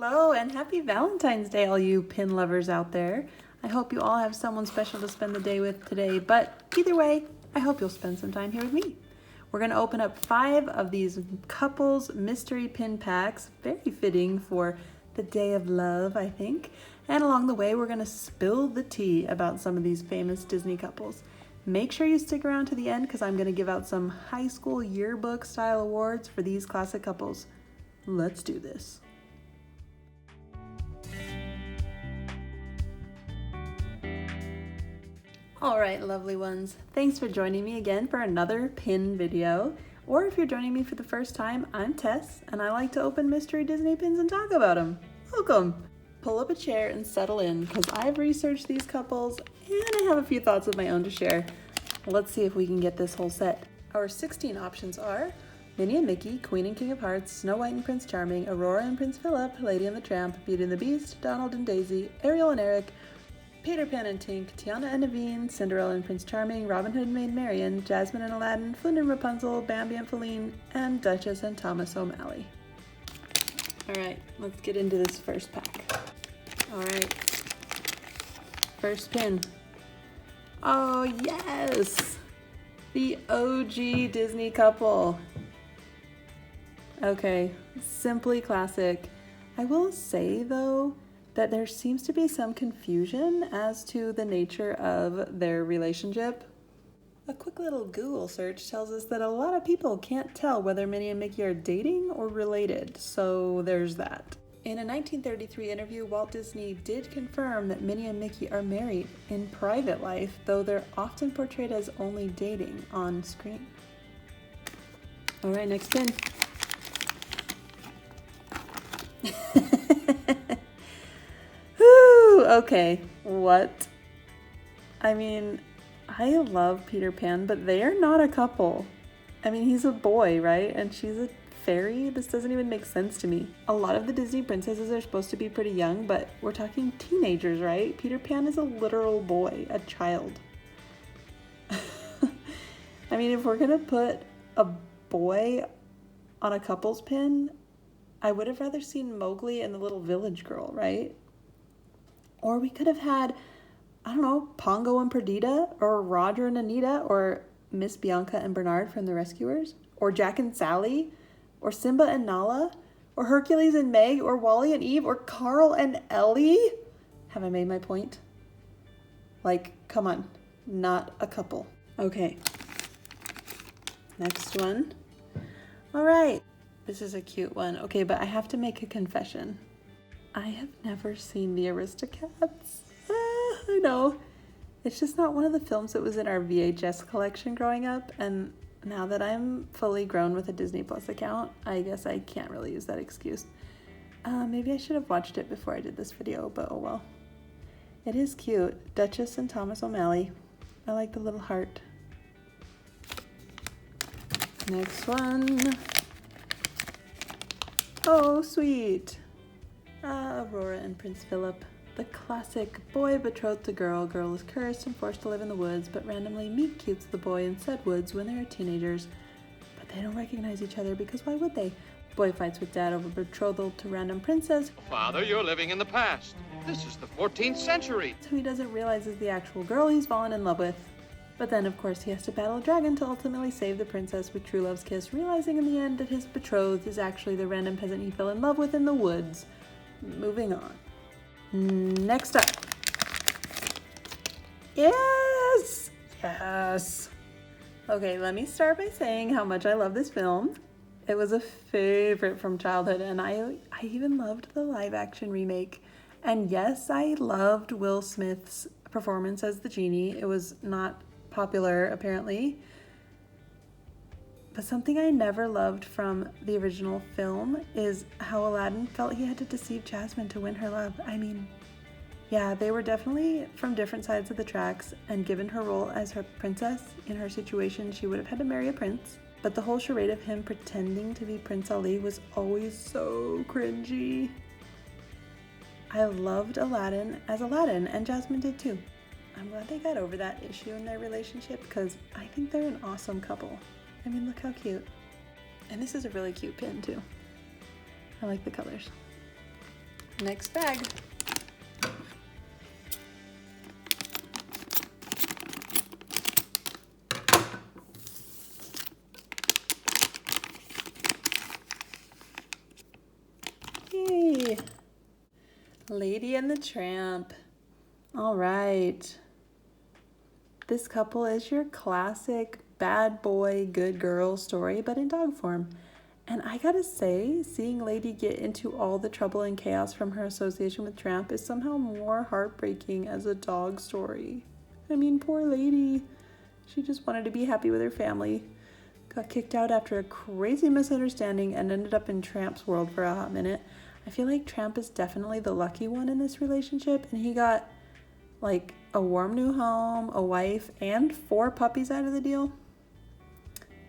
Hello and happy Valentine's Day, all you pin lovers out there. I hope you all have someone special to spend the day with today, but either way, I hope you'll spend some time here with me. We're going to open up 5 of these couples mystery pin packs, very fitting for the day of love, I think. And along the way, we're going to spill the tea about some of these famous Disney couples. Make sure you stick around to the end because I'm going to give out some high school yearbook style awards for these classic couples. Let's do this. All right, lovely ones. Thanks for joining me again for another pin video. Or if you're joining me for the first time, I'm Tess, and I like to open mystery Disney pins and talk about them. Welcome. Pull up a chair and settle in, because I've researched these couples, and I have a few thoughts of my own to share. Let's see if we can get this whole set. Our 16 options are Minnie and Mickey, Queen and King of Hearts, Snow White and Prince Charming, Aurora and Prince Phillip, Lady and the Tramp, Beauty and the Beast, Donald and Daisy, Ariel and Eric, Peter Pan and Tink, Tiana and Naveen, Cinderella and Prince Charming, Robin Hood and Maid Marian, Jasmine and Aladdin, Flynn and Rapunzel, Bambi and Faline, and Duchess and Thomas O'Malley. Alright, let's get into this first pack. Alright, first pin. Oh yes! The OG Disney couple. Okay, simply classic. I will say though that there seems to be some confusion as to the nature of their relationship. A quick little Google search tells us that a lot of people can't tell whether Minnie and Mickey are dating or related, so there's that. In a 1933 interview, Walt Disney did confirm that Minnie and Mickey are married in private life, though they're often portrayed as only dating on screen. All right, next pin. Whew, okay, what? I mean, I love Peter Pan, but they are not a couple. I mean, he's a boy, right? And she's a fairy? This doesn't even make sense to me. A lot of the Disney princesses are supposed to be pretty young, but we're talking teenagers, right? Peter Pan is a literal boy, a child. I mean, if we're gonna put a boy on a couple's pin, I would have rather seen Mowgli and the little village girl, right? Or we could have had, I don't know, Pongo and Perdita, or Roger and Anita, or Miss Bianca and Bernard from The Rescuers, or Jack and Sally, or Simba and Nala, or Hercules and Meg, or Wally and Eve, or Carl and Ellie. Have I made my point? Like, come on, not a couple. Okay, next one. All right, this is a cute one. Okay, but I have to make a confession. I have never seen the Aristocats. I know. It's just not one of the films that was in our VHS collection growing up, and now that I'm fully grown with a Disney Plus account, I guess I can't really use that excuse. Maybe I should have watched it before I did this video, but oh well. It is cute. Duchess and Thomas O'Malley. I like the little heart. Next one. Oh, sweet. Aurora and Prince Phillip. The classic boy betrothed to girl. Girl is cursed and forced to live in the woods, but randomly meet cutes the boy in said woods when they are teenagers. But they don't recognize each other because why would they? Boy fights with dad over betrothal to random princess. Father, you're living in the past. This is the 14th century. Who he doesn't realize is the actual girl he's fallen in love with. But then, of course, he has to battle a dragon to ultimately save the princess with true love's kiss, realizing in the end that his betrothed is actually the random peasant he fell in love with in the woods. Moving on. Next up. Yes! Yes! Okay, let me start by saying how much I love this film. It was a favorite from childhood, and I even loved the live-action remake. And yes, I loved Will Smith's performance as the genie. It was not popular, apparently. But something I never loved from the original film is how Aladdin felt he had to deceive Jasmine to win her love. I mean, yeah, they were definitely from different sides of the tracks, and given her role as her princess, in her situation, she would have had to marry a prince. But the whole charade of him pretending to be Prince Ali was always so cringy. I loved Aladdin as Aladdin, and Jasmine did too. I'm glad they got over that issue in their relationship because I think they're an awesome couple. I mean, look how cute. And this is a really cute pin too. I like the colors. Next bag. Yay! Lady and the Tramp. All right. This couple is your classic bad boy, good girl story, but in dog form. And I gotta say, seeing Lady get into all the trouble and chaos from her association with Tramp is somehow more heartbreaking as a dog story. I mean, poor Lady. She just wanted to be happy with her family. Got kicked out after a crazy misunderstanding and ended up in Tramp's world for a hot minute. I feel like Tramp is definitely the lucky one in this relationship, and he got like a warm new home, a wife, and 4 puppies out of the deal.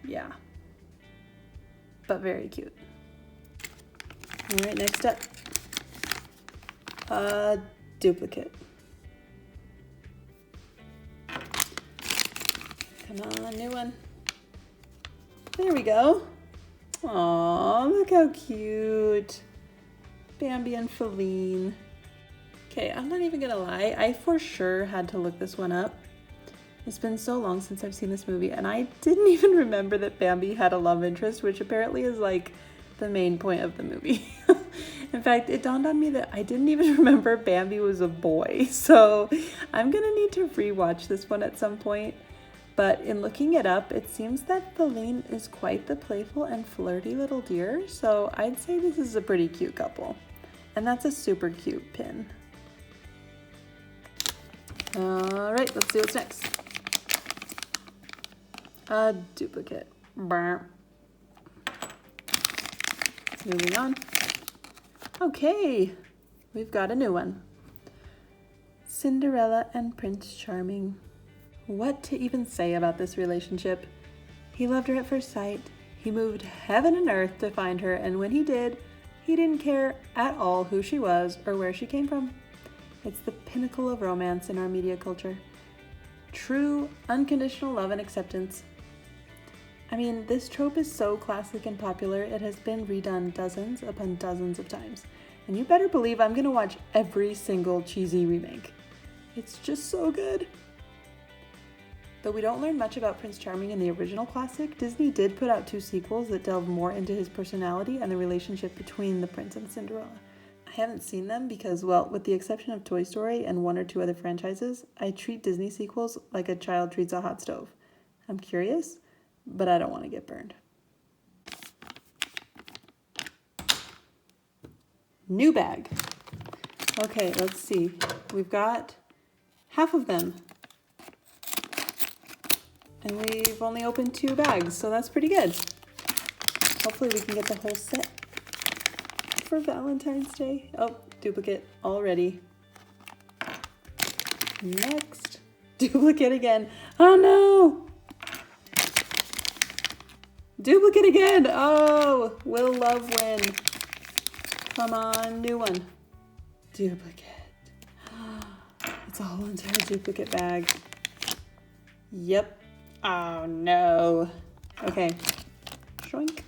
Yeah. But very cute. All right, next up. Duplicate. Come on, new one. There we go. Aw, look how cute. Bambi and Faline. Okay, I'm not even gonna lie. I for sure had to look this one up. It's been so long since I've seen this movie, and I didn't even remember that Bambi had a love interest, which apparently is like the main point of the movie. In fact, it dawned on me that I didn't even remember Bambi was a boy, so I'm gonna need to rewatch this one at some point. But in looking it up, it seems that Faline is quite the playful and flirty little deer, so I'd say this is a pretty cute couple. And that's a super cute pin. All right, let's see what's next. A duplicate. Burr. Moving on. Okay, we've got a new one. Cinderella and Prince Charming. What to even say about this relationship? He loved her at first sight. He moved heaven and earth to find her, and when he did, he didn't care at all who she was or where she came from. It's the pinnacle of romance in our media culture. True, unconditional love and acceptance. I mean, this trope is so classic and popular, it has been redone dozens upon dozens of times. And you better believe I'm gonna watch every single cheesy remake. It's just so good. Though we don't learn much about Prince Charming in the original classic, Disney did put out 2 sequels that delve more into his personality and the relationship between the prince and Cinderella. I haven't seen them because, well, with the exception of Toy Story and 1 or 2 other franchises, I treat Disney sequels like a child treats a hot stove. I'm curious, but I don't want to get burned. New bag. Okay, let's see. We've got half of them. And we've only opened 2 bags, so that's pretty good. Hopefully we can get the whole set for Valentine's Day. Oh, duplicate already. Next. Duplicate again. Oh no! Duplicate again! Oh! Will love win? Come on, new one. Duplicate. It's a whole entire duplicate bag. Yep. Oh no. Okay. Shrink.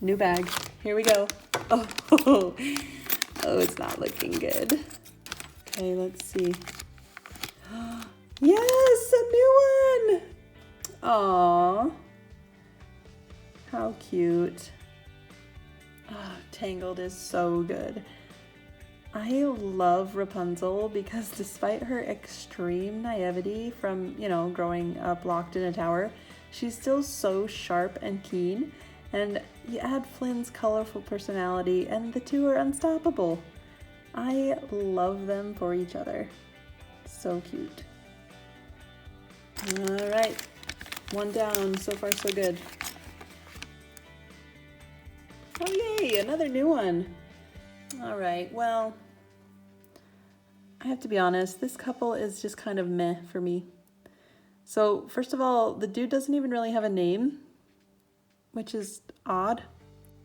New bag. Here we go. Oh, oh, it's not looking good. Okay, let's see. Yes, a new one. Aww. How cute. Oh, Tangled is so good. I love Rapunzel because despite her extreme naivety from, growing up locked in a tower, she's still so sharp and keen. And you add Flynn's colorful personality and the 2 are unstoppable. I love them for each other. So cute. All right, 1 down. So far, so good. Oh, yay, another new one. All right, well, I have to be honest, this couple is just kind of meh for me. So, first of all, the dude doesn't even really have a name, which is odd.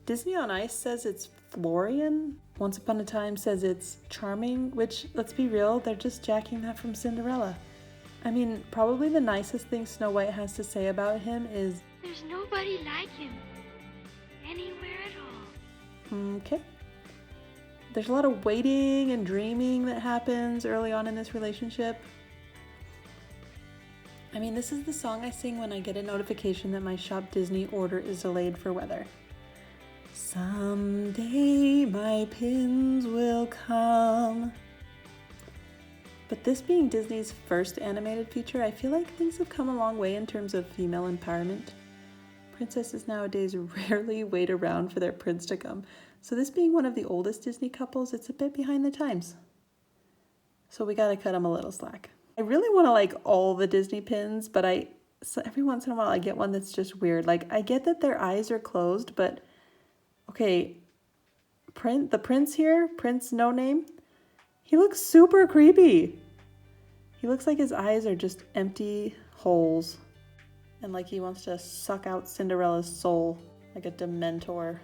Disney on Ice says it's Florian. Once Upon a Time says it's Charming, which, let's be real, they're just jacking that from Cinderella. I mean, probably the nicest thing Snow White has to say about him is, "There's nobody like him anywhere at all." okay. There's a lot of waiting and dreaming that happens early on in this relationship. I mean, this is the song I sing when I get a notification that my Shop Disney order is delayed for weather. Someday my pins will come. But this being Disney's first animated feature, I feel like things have come a long way in terms of female empowerment. Princesses nowadays rarely wait around for their prince to come. So this being one of the oldest Disney couples, it's a bit behind the times. So we gotta cut them a little slack. I really want to like all the Disney pins, but every once in a while I get one that's just weird. Like, I get that their eyes are closed, but okay, the prince here, Prince No Name, he looks super creepy. He looks like his eyes are just empty holes and like he wants to suck out Cinderella's soul like a Dementor.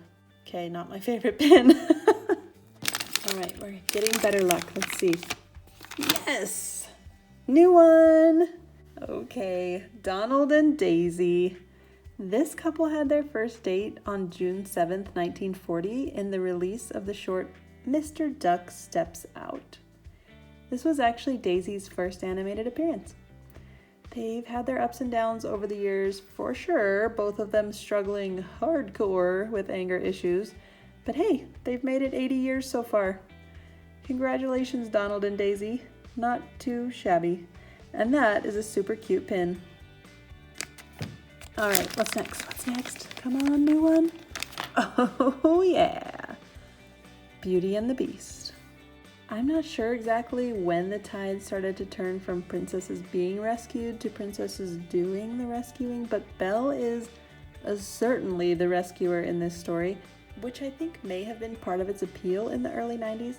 Okay, not my favorite pin. All right, we're getting better luck. Let's see. Yes! New one! Okay, Donald and Daisy. This couple had their first date on June 7th, 1940 in the release of the short Mr. Duck Steps Out. This was actually Daisy's first animated appearance. They've had their ups and downs over the years for sure, both of them struggling hardcore with anger issues, but hey, they've made it 80 years so far. Congratulations, Donald and Daisy. Not too shabby. And that is a super cute pin. All right, what's next? What's next? Come on, new one. Oh yeah. Beauty and the Beast. I'm not sure exactly when the tide started to turn from princesses being rescued to princesses doing the rescuing, but Belle is certainly the rescuer in this story, which I think may have been part of its appeal in the early 90s.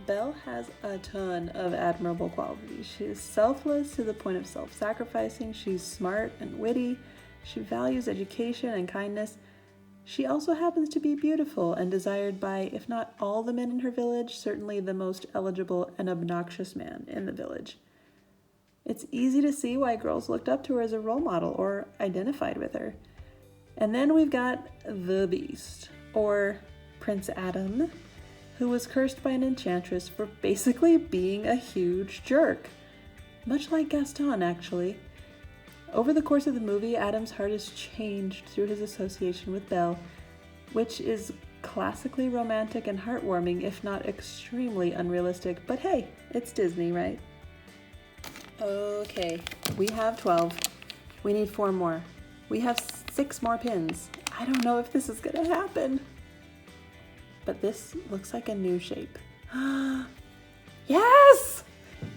Belle has a ton of admirable qualities. She is selfless to the point of self-sacrificing. She's smart and witty. She values education and kindness. She also happens to be beautiful and desired by, if not all the men in her village, certainly the most eligible and obnoxious man in the village. It's easy to see why girls looked up to her as a role model or identified with her. And then we've got the Beast, or Prince Adam, who was cursed by an enchantress for basically being a huge jerk. Much like Gaston, actually. Over the course of the movie, Adam's heart is changed through his association with Belle, which is classically romantic and heartwarming, if not extremely unrealistic. But hey, it's Disney, right? Okay, we have 12. We need 4 more. We have 6 more pins. I don't know if this is gonna happen. But this looks like a new shape. Yes!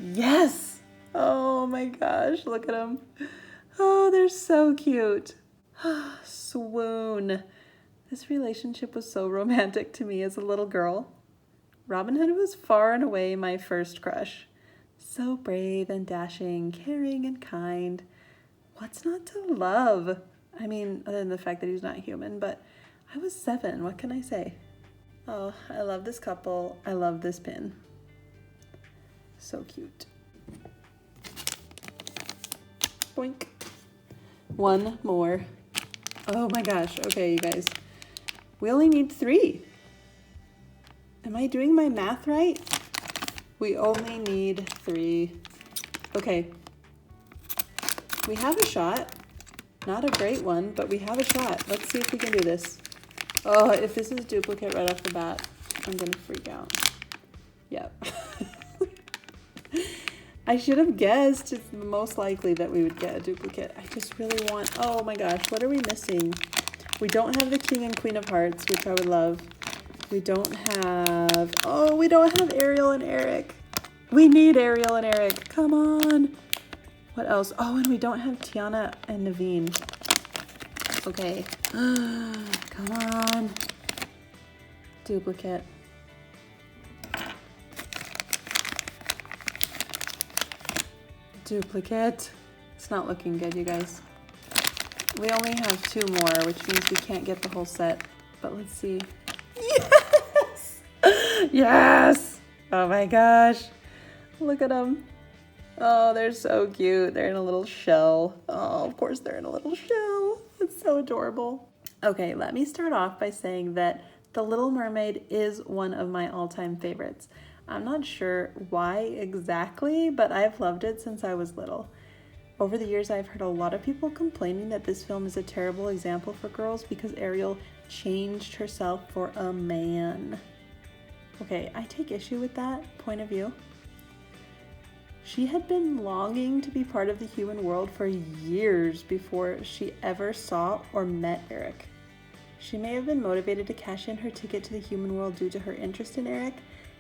Yes! Oh my gosh, look at them. Oh, they're so cute. Swoon. This relationship was so romantic to me as a little girl. Robin Hood was far and away my first crush. So brave and dashing, caring and kind. What's not to love? I mean, other than the fact that he's not human, but I was 7, what can I say? Oh, I love this couple. I love this pin. So cute. Boink. 1 more. Oh my gosh. Okay, you guys. We only need 3. Am I doing my math right? We only need 3. Okay. We have a shot. Not a great one, but we have a shot. Let's see if we can do this. Oh, if this is duplicate right off the bat, I'm gonna freak out. Yep. I should have guessed. It's most likely that we would get a duplicate. I just really want, oh my gosh, what are we missing? We don't have the King and Queen of Hearts, which I would love. We don't have, oh, we don't have Ariel and Eric. We need Ariel and Eric, come on. What else? Oh, and we don't have Tiana and Naveen. Okay. Come on. Duplicate. Duplicate. It's not looking good, you guys. We only have 2 more, which means we can't get the whole set. But let's see. Yes! Yes! Oh my gosh. Look at them. Oh, they're so cute. They're in a little shell. Oh, of course they're in a little shell. It's so adorable. Okay, let me start off by saying that The Little Mermaid is one of my all-time favorites. I'm not sure why exactly, but I've loved it since I was little. Over the years, I've heard a lot of people complaining that this film is a terrible example for girls because Ariel changed herself for a man. Okay, I take issue with that point of view. She had been longing to be part of the human world for years before she ever saw or met Eric. She may have been motivated to cash in her ticket to the human world due to her interest in Eric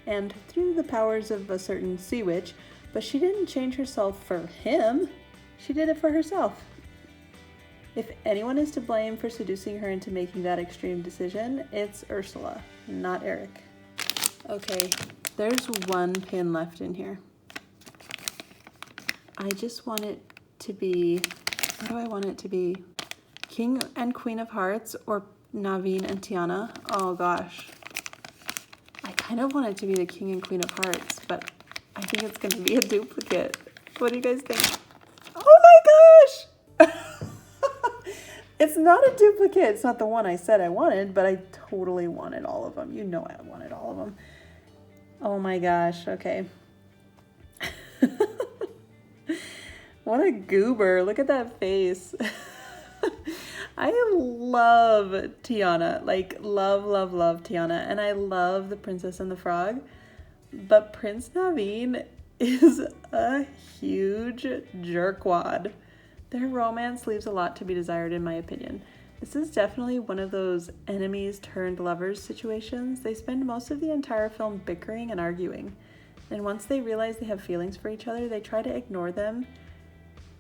and through the powers of a certain sea witch, but she didn't change herself for him. She did it for herself. If anyone is to blame for seducing her into making that extreme decision, it's Ursula, not Eric. Okay, there's one pin left in here. I just want it to be, what do I want it to be? King and Queen of Hearts or Naveen and Tiana? Oh gosh. I kind of want it to be the King and Queen of Hearts, but I think it's going to be a duplicate. What do you guys think? Oh my gosh! It's not a duplicate. It's not the one I said I wanted, but I totally wanted all of them. You know I wanted all of them. Oh my gosh. Okay. What a goober. Look at that face. I love Tiana. Like, love, love, love Tiana. And I love The Princess and the Frog. But Prince Naveen is a huge jerkwad. Their romance leaves a lot to be desired, in my opinion. This is definitely one of those enemies turned lovers situations. They spend most of the entire film bickering and arguing. And once they realize they have feelings for each other, they try to ignore them,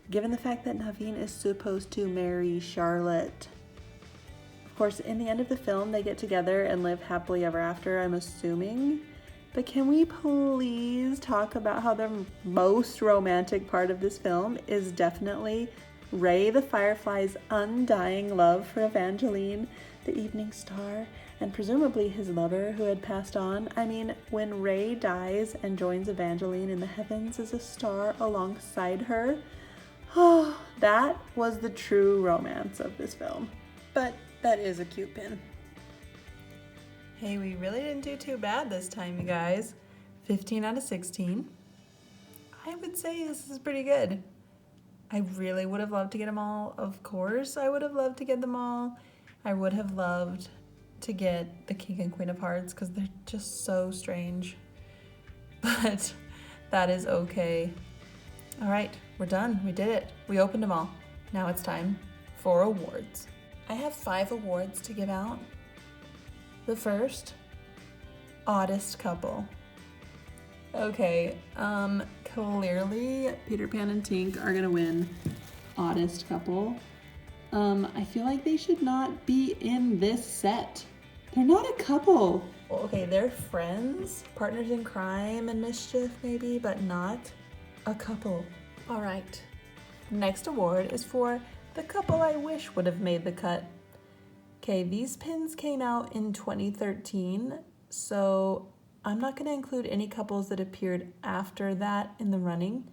given the fact that Naveen is supposed to marry Charlotte. Of course, in the end of the film, they get together and live happily ever after, I'm assuming. But can we please talk about how the most romantic part of this film is definitely Ray the Firefly's undying love for Evangeline, the evening star, and presumably his lover who had passed on. I mean, when Ray dies and joins Evangeline in the heavens as a star alongside her, oh, that was the true romance of this film. But that is a cute pin. Hey, we really didn't do too bad this time, you guys. 15 out of 16. I would say this is pretty good. I really would have loved to get them all. Of course, I would have loved to get them all. I would have loved to get the King and Queen of Hearts because they're just so strange. But that is okay. All right, we're done. We did it. We opened them all. Now it's time for awards. I have 5 awards to give out. The first, oddest couple. Okay, clearly Peter Pan and Tink are gonna win oddest couple. I feel like they should not be in this set. They're not a couple. Okay, they're friends, partners in crime and mischief maybe, but not a couple. All right, next award is for the couple I wish would have made the cut. Okay, these pins came out in 2013, so I'm not going to include any couples that appeared after that in the running.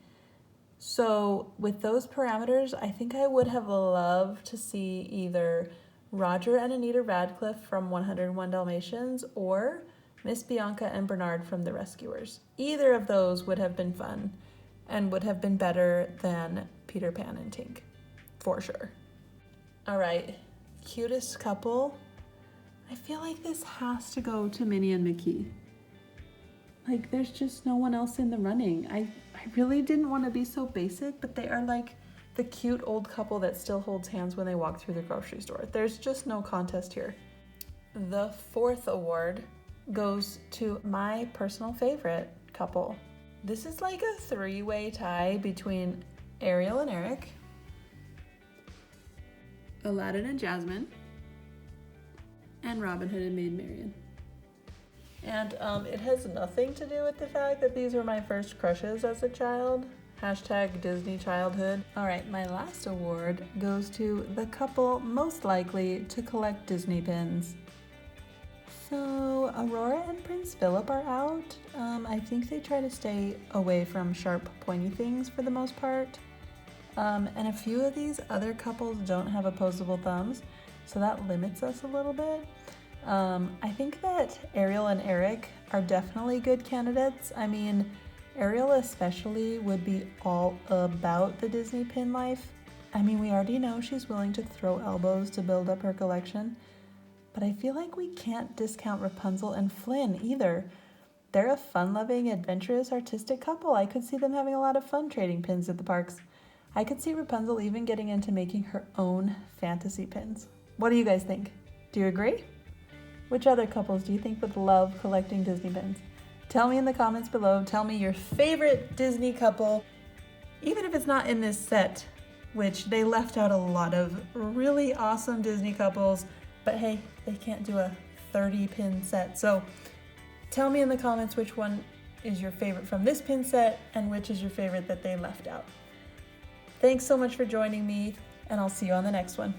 So with those parameters, I think I would have loved to see either Roger and Anita Radcliffe from 101 Dalmatians or Miss Bianca and Bernard from The Rescuers. Either of those would have been fun and would have been better than Peter Pan and Tink, for sure. All right. Cutest couple, I feel like this has to go to Minnie and Mickey. Like, there's just no one else in the running. I really didn't want to be so basic, but they are like the cute old couple that still holds hands when they walk through the grocery store. There's just no contest here. The 4th award goes to my personal favorite couple. This is like a 3-way tie between Ariel and Eric, Aladdin and Jasmine, and Robin Hood and Maid Marian. And it has nothing to do with the fact that these were my first crushes as a child. Hashtag Disney childhood. All right, my last award goes to the couple most likely to collect Disney pins. So Aurora and Prince Phillip are out. I think they try to stay away from sharp, pointy things for the most part. And a few of these other couples don't have opposable thumbs, so that limits us a little bit. I think that Ariel and Eric are definitely good candidates. I mean, Ariel especially would be all about the Disney pin life. I mean, we already know she's willing to throw elbows to build up her collection, but I feel like we can't discount Rapunzel and Flynn either. They're a fun-loving, adventurous, artistic couple. I could see them having a lot of fun trading pins at the parks. I could see Rapunzel even getting into making her own fantasy pins. What do you guys think? Do you agree? Which other couples do you think would love collecting Disney pins? Tell me in the comments below. Tell me your favorite Disney couple, even if it's not in this set, which they left out a lot of really awesome Disney couples, but hey, they can't do a 30 pin set. So tell me in the comments which one is your favorite from this pin set and which is your favorite that they left out. Thanks so much for joining me, and I'll see you on the next one.